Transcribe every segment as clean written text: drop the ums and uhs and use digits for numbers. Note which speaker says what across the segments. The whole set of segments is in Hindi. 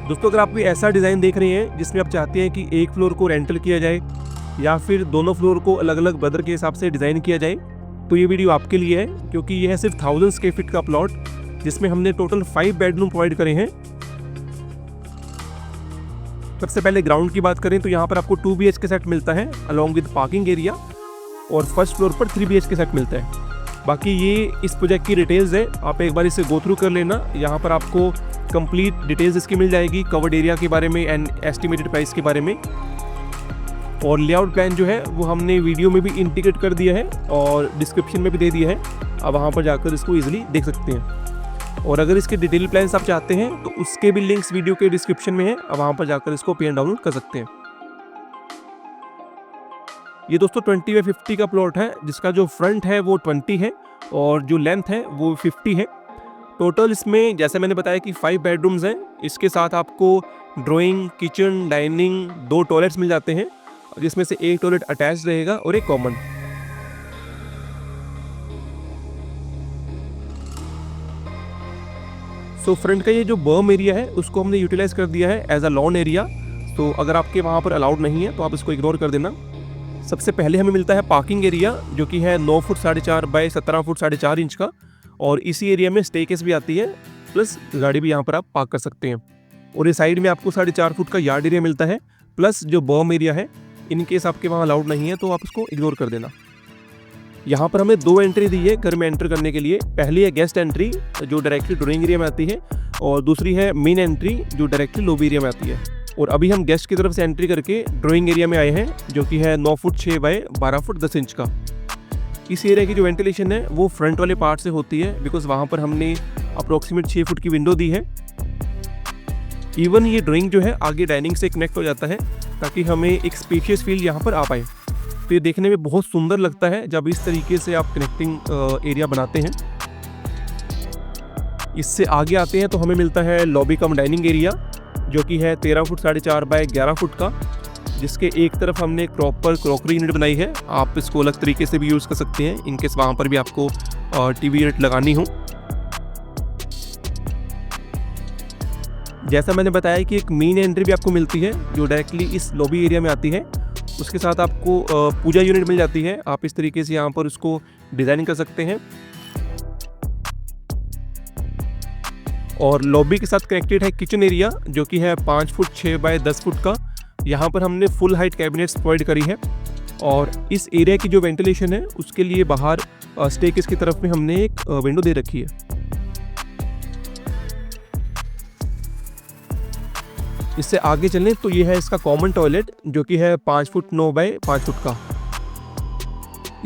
Speaker 1: दोस्तों अगर आप कोई ऐसा डिज़ाइन देख रहे हैं जिसमें आप चाहते हैं कि एक फ्लोर को रेंटल किया जाए या फिर दोनों फ्लोर को अलग अलग ब्रदर के हिसाब से डिज़ाइन किया जाए, तो ये वीडियो आपके लिए है, क्योंकि ये है सिर्फ 1000 स्क्वायर फीट का प्लॉट जिसमें हमने टोटल 5 बेडरूम प्रोवाइड करे हैं। सबसे पहले ग्राउंड की बात करें तो यहाँ पर आपको 2 BHK सेट मिलता है अलॉन्ग विद पार्किंग एरिया, और फर्स्ट फ्लोर पर 3 BHK सेट मिलता है। बाकी ये इस प्रोजेक्ट की डिटेल्स है, आप एक बार इसे गो थ्रू कर लेना। यहाँ पर आपको कंप्लीट डिटेल्स इसकी मिल जाएगी, कवर्ड एरिया के बारे में एंड एस्टिमेटेड प्राइस के बारे में। और लेआउट प्लान जो है वो हमने वीडियो में भी इंटीग्रेट कर दिया है और डिस्क्रिप्शन में भी दे दिया है, आप वहाँ पर जाकर इसको ईजिली देख सकते हैं। और अगर इसके डिटेल प्लान्स आप चाहते हैं तो उसके भी लिंक्स वीडियो के डिस्क्रिप्शन में है, आप वहाँ पर जाकर इसको पे एंड डाउनलोड कर सकते हैं। ये दोस्तों 20/50 का प्लॉट है, जिसका जो फ्रंट है वो 20 है और जो लेंथ है वो 50 है। टोटल इसमें जैसे मैंने बताया कि 5 बेडरूम्स हैं, इसके साथ आपको ड्राइंग, किचन, डाइनिंग, 2 टॉयलेट्स मिल जाते हैं, जिसमें से एक टॉयलेट अटैच रहेगा और एक कॉमन। सो फ्रंट का ये जो बर्म एरिया है उसको हमने यूटिलाइज कर दिया है एज अ लॉन एरिया, तो अगर आपके वहाँ पर अलाउड नहीं है तो आप इसको इग्नोर कर देना। सबसे पहले हमें मिलता है पार्किंग एरिया, जो कि है 9 फुट 4.5 बाय 17 फुट 4.5 इंच का, और इसी एरिया में स्टेकेस भी आती है, प्लस गाड़ी भी यहाँ पर आप पार्क कर सकते हैं। और इस साइड में आपको 4.5 फुट का यार्ड एरिया मिलता है, प्लस जो बर्म एरिया है, इन केस आपके वहाँ अलाउड नहीं है तो आप इसको इग्नोर कर देना। यहाँ पर हमें 2 एंट्री दी है घर में एंटर करने के लिए। पहली है गेस्ट एंट्री जो डायरेक्टली ड्राइंग एरिया में आती है, और दूसरी है मेन एंट्री जो डायरेक्टली लॉबी एरिया में आती है। और अभी हम गेस्ट की तरफ से एंट्री करके ड्राइंग एरिया में आए हैं, जो कि है 9 फुट 6 बाय 12 फुट 10 इंच का। इस एरिया की जो वेंटिलेशन है वो फ्रंट वाले पार्ट से होती है, बिकॉज वहाँ पर हमने अप्रोक्सीमेट 6 फुट की विंडो दी है। इवन ये ड्राइंग जो है आगे डाइनिंग से कनेक्ट हो जाता है, ताकि हमें एक स्पेशियस फील यहाँ पर आ पाए। तो ये देखने में बहुत सुंदर लगता है जब इस तरीके से आप कनेक्टिंग एरिया बनाते हैं। इससे आगे आते हैं तो हमें मिलता है लॉबी कम डाइनिंग एरिया, जो कि है 13 फुट 4.5 बाय 11 फुट का, जिसके एक तरफ हमने एक प्रॉपर क्रॉकरी यूनिट बनाई है। आप इसको अलग तरीके से भी यूज़ कर सकते हैं इनकेस वहाँ पर भी आपको टीवी यूनिट लगानी हो। जैसा मैंने बताया कि एक मेन एंट्री भी आपको मिलती है जो डायरेक्टली इस लॉबी एरिया में आती है, उसके साथ आपको पूजा यूनिट मिल जाती है। आप इस तरीके से यहाँ पर उसको डिज़ाइन कर सकते हैं। और लॉबी के साथ कनेक्टेड है किचन एरिया, जो कि है 5 फुट 6 बाय 10 फुट का। यहाँ पर हमने फुल हाइट कैबिनेट्स प्रोवाइड करी है, और इस एरिया की जो वेंटिलेशन है उसके लिए बाहर स्टेकेस की तरफ में हमने एक विंडो दे रखी है। इससे आगे चलें तो ये है इसका कॉमन टॉयलेट, जो कि है 5 फुट 9 बाय 5 फुट का।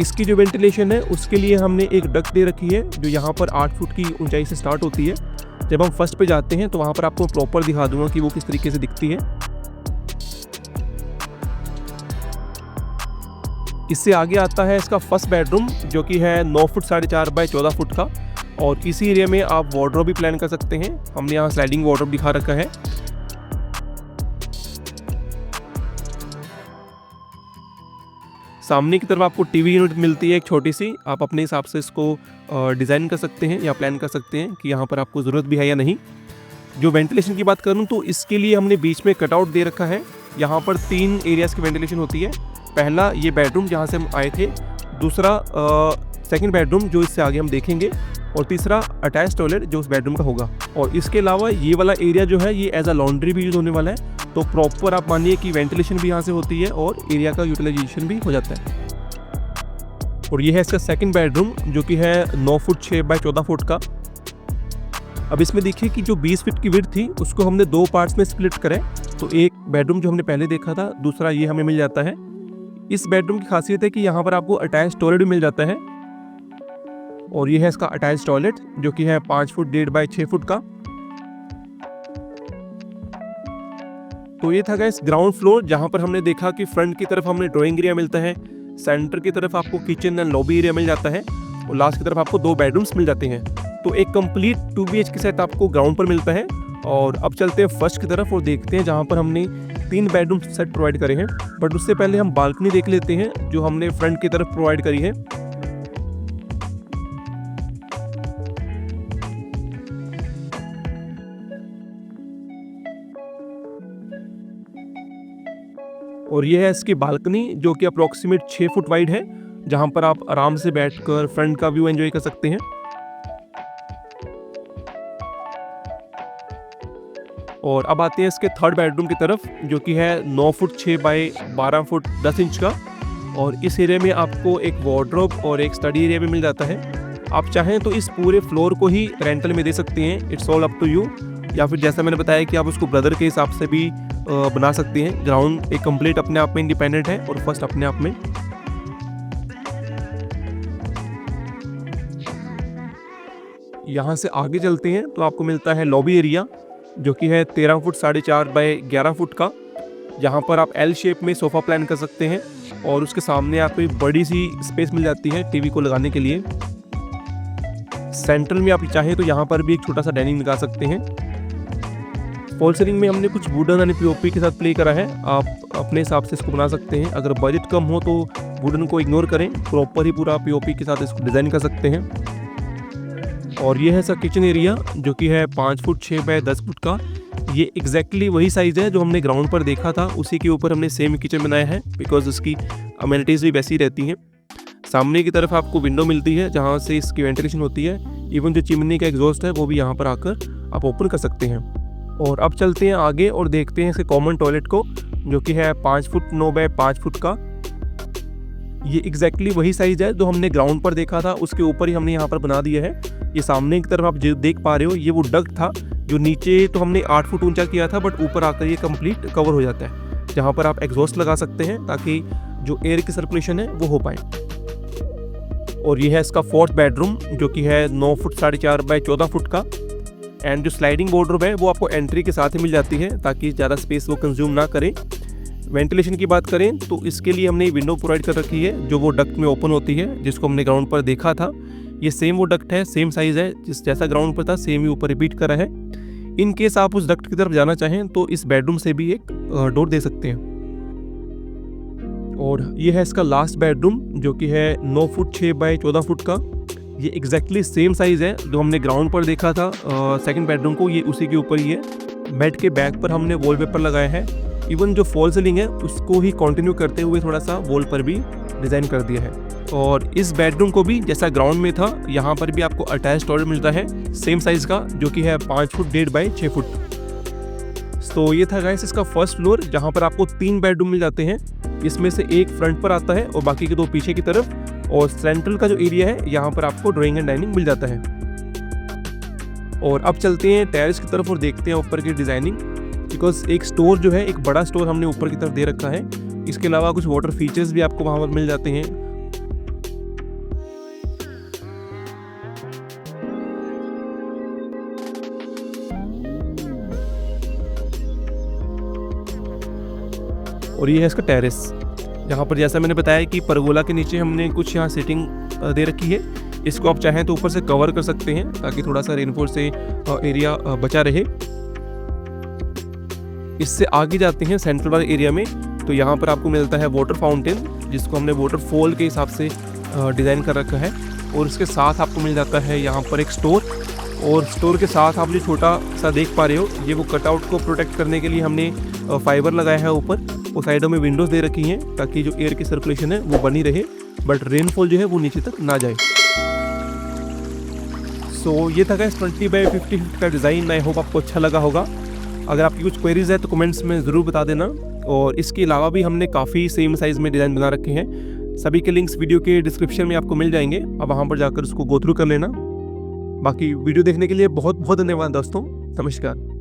Speaker 1: इसकी जो वेंटिलेशन है उसके लिए हमने एक डक्ट दे रखी है, जो यहाँ पर 8 फुट की ऊंचाई से स्टार्ट होती है। जब हम फर्स्ट पे जाते हैं तो वहाँ पर आपको प्रॉपर दिखा दूंगा कि वो किस तरीके से दिखती है। इससे आगे आता है इसका फर्स्ट बेडरूम, जो कि है 9 फुट 4.5 बाय 14 फुट का, और इसी एरिया में आप वार्डरोब भी प्लान कर सकते हैं। हमने यहाँ स्लाइडिंग वार्डरोब दिखा रखा है। सामने की तरफ आपको टीवी यूनिट मिलती है एक छोटी सी, आप अपने हिसाब से इसको डिज़ाइन कर सकते हैं या प्लान कर सकते हैं कि यहाँ पर आपको ज़रूरत भी है या नहीं। जो वेंटिलेशन की बात करूँ तो इसके लिए हमने बीच में कटआउट दे रखा है। यहाँ पर 3 एरियाज़ की वेंटिलेशन होती है। पहला ये बेडरूम जहाँ से हम आए थे, दूसरा सेकंड बेडरूम जो इससे आगे हम देखेंगे, और तीसरा अटैच टॉयलेट जो उस बेडरूम का होगा। और इसके अलावा ये वाला एरिया जो है ये एज अ लॉन्ड्री भी यूज़ होने वाला है, तो प्रॉपर आप मानिए कि वेंटिलेशन भी यहाँ से होती है और एरिया का यूटिलाइजेशन भी हो जाता है। और ये है इसका सेकंड बेडरूम, जो कि है 9 फुट 6 बाय 14 फुट का। अब इसमें देखिए कि जो 20 फीट की विड्थ थी उसको हमने 2 पार्ट्स में स्प्लिट करें। तो एक बेडरूम जो हमने पहले देखा था, दूसरा ये हमें मिल जाता है। इस बेडरूम की खासियत है कि यहाँ पर आपको अटैच टॉयलेट भी मिल जाता है, और ये है इसका अटैच टॉयलेट, जो कि है 5 फुट 1.5 बाय 6 फुट का। तो ये था गाइस ग्राउंड फ्लोर, जहाँ पर हमने देखा कि फ्रंट की तरफ हमने ड्राइंग एरिया मिलता है, सेंटर की तरफ आपको किचन एंड लॉबी एरिया मिल जाता है, और लास्ट की तरफ आपको 2 बेडरूम्स मिल जाते हैं। तो एक कंप्लीट 2 BHK सेट आपको ग्राउंड पर मिलता है। और अब चलते हैं फर्स्ट की तरफ और देखते हैं जहाँ पर हमने 3 बेडरूम सेट प्रोवाइड करे हैं। बट उससे पहले हम बालकनी देख लेते हैं जो हमने फ्रंट की तरफ प्रोवाइड करी है। और ये है इसकी बालकनी जो कि अप्रॉक्सीमेट 6 फुट वाइड है, जहाँ पर आप आराम से बैठकर फ्रंट का व्यू एंजॉय कर सकते हैं। और अब आते हैं इसके थर्ड बेडरूम की तरफ, जो कि है 9 फुट 6 बाई 12 फुट 10 इंच का। और इस एरिया में आपको एक वार्डरोब और एक स्टडी एरिया भी मिल जाता है। आप चाहें तो इस पूरे फ्लोर को ही रेंटल में दे सकते हैं, it's all up to you. या फिर जैसा मैंने बताया कि आप उसको ब्रदर के हिसाब से भी बना सकते हैं। ग्राउंड एक कंप्लीट अपने आप में इंडिपेंडेंट है और फर्स्ट अपने आप में। यहाँ से आगे चलते हैं तो आपको मिलता है लॉबी एरिया, जो कि है 13 फुट 4.5 बाई 11 फुट का, जहाँ पर आप एल शेप में सोफ़ा प्लान कर सकते हैं। और उसके सामने आपको एक बड़ी सी स्पेस मिल जाती है टीवी को लगाने के लिए। सेंट्रल में आप चाहें तो यहाँ पर भी एक छोटा सा डाइनिंग लगा सकते हैं। फॉल सीलिंग में हमने कुछ वुडन यानी पीओपी के साथ प्ले करा है, आप अपने हिसाब से इसको बना सकते हैं। अगर बजट कम हो तो वुडन को इग्नोर करें, प्रॉपर ही पूरा पीओपी के साथ इसको डिज़ाइन कर सकते हैं। और ये है सर किचन एरिया, जो कि है 5 फुट 6 बाई 10 फुट का। ये एग्जैक्टली वही साइज़ है जो हमने ग्राउंड पर देखा था, उसी के ऊपर हमने सेम किचन बनाया है, बिकॉज उसकी अमेनिटीज़ भी वैसी रहती हैं। सामने की तरफ आपको विंडो मिलती है जहाँ से इसकी वेंटिलेशन होती है। इवन जो चिमनी का एग्जॉस्ट है वो भी यहाँ पर आकर आप ओपन कर सकते हैं। और अब चलते हैं आगे और देखते हैं इसके कॉमन टॉयलेट को, जो कि है 5 फुट 9 बाई 5 फुट का। ये एग्जैक्टली वही साइज़ है जो हमने ग्राउंड पर देखा था, उसके ऊपर ही हमने यहाँ पर बना दिया है। ये सामने की तरफ आप जो देख पा रहे हो, ये वो डक्ट था जो नीचे तो हमने 8 फुट ऊंचा किया था, बट ऊपर आकर ये कंप्लीट कवर हो जाता है, जहाँ पर आप एग्जॉस्ट लगा सकते हैं ताकि जो एयर की सर्कुलेशन है वो हो पाए। और ये है इसका फोर्थ बेडरूम, जो कि है 9 फुट 4.5 बाई 14 फुट का। एंड जो स्लाइडिंग वार्डरोब है वो आपको एंट्री के साथ ही मिल जाती है ताकि ज़्यादा स्पेस वो कंज्यूम ना करे। वेंटिलेशन की बात करें तो इसके लिए हमने विंडो प्रोवाइड कर रखी है जो वो डक्ट में ओपन होती है, जिसको हमने ग्राउंड पर देखा था। ये सेम वो डक्ट है, सेम साइज़ है, जैसा ग्राउंड पर था सेम ही ऊपर रिपीट करा है। इन केस आप उस डक्ट की तरफ जाना चाहें तो इस बेडरूम से भी एक डोर दे सकते हैं। और ये है इसका लास्ट बेडरूम, जो कि है 9 फुट 6 बाई 14 फुट का। ये एग्जैक्टली सेम साइज़ है जो हमने ग्राउंड पर देखा था सेकंड बेडरूम को, ये उसी के ऊपर ही है। बेड के बैक पर हमने वॉलपेपर लगाया है। इवन जो फॉल सीलिंग है उसको ही कंटिन्यू करते हुए थोड़ा सा वॉल पर भी डिज़ाइन कर दिया है। और इस बेडरूम को भी जैसा ग्राउंड में था, यहाँ पर भी आपको अटैच टॉयलेट मिलता है सेम साइज़ का, जो कि है 5 फुट 1.5 बाई 6 फुट। तो ये था गाइस इसका फर्स्ट फ्लोर, जहाँ पर आपको 3 बेडरूम मिल जाते हैं। इसमें से एक फ्रंट पर आता है और बाकी के 2 पीछे की तरफ। और सेंट्रल का जो एरिया है यहाँ पर आपको ड्राइंग एंड डाइनिंग मिल जाता है। और अब चलते हैं टेरेस की तरफ और देखते हैं ऊपर की डिज़ाइनिंग, बिकॉज एक स्टोर जो है, एक बड़ा स्टोर हमने ऊपर की तरफ दे रखा है। इसके अलावा कुछ वाटर फीचर्स भी आपको वहाँ पर मिल जाते हैं। और ये है इसका टेरेस, जहाँ पर जैसा मैंने बताया कि परगोला के नीचे हमने कुछ यहाँ सीटिंग दे रखी है। इसको आप चाहें तो ऊपर से कवर कर सकते हैं ताकि थोड़ा सा रेनफॉल से एरिया बचा रहे। इससे आगे जाते हैं सेंट्रल वाले एरिया में, तो यहाँ पर आपको मिलता है वाटर फाउंटेन, जिसको हमने वाटरफॉल के हिसाब से डिज़ाइन कर रखा है। और इसके साथ आपको मिल जाता है यहाँ पर एक स्टोर। और स्टोर के साथ आप जो छोटा सा देख पा रहे हो, ये वो कटआउट को प्रोटेक्ट करने के लिए हमने फाइबर लगाया है ऊपर। वो साइडों में विंडोज़ दे रखी हैं ताकि जो एयर की सर्कुलेशन है वो बनी रहे, बट रेनफॉल जो है वो नीचे तक ना जाए। सो ये था गाइस 20 बाई 50 का डिज़ाइन। आई होप आपको अच्छा लगा होगा। अगर आपकी कुछ क्वेरीज है तो कमेंट्स में ज़रूर बता देना। और इसके अलावा भी हमने काफ़ी सेम साइज़ में डिज़ाइन बना रखे हैं। सभी के लिंक्स वीडियो के डिस्क्रिप्शन में आपको मिल जाएंगे, आप वहाँ पर जाकर उसको गो थ्रू कर लेना। बाकी वीडियो देखने के लिए बहुत बहुत धन्यवाद दोस्तों। नमस्कार।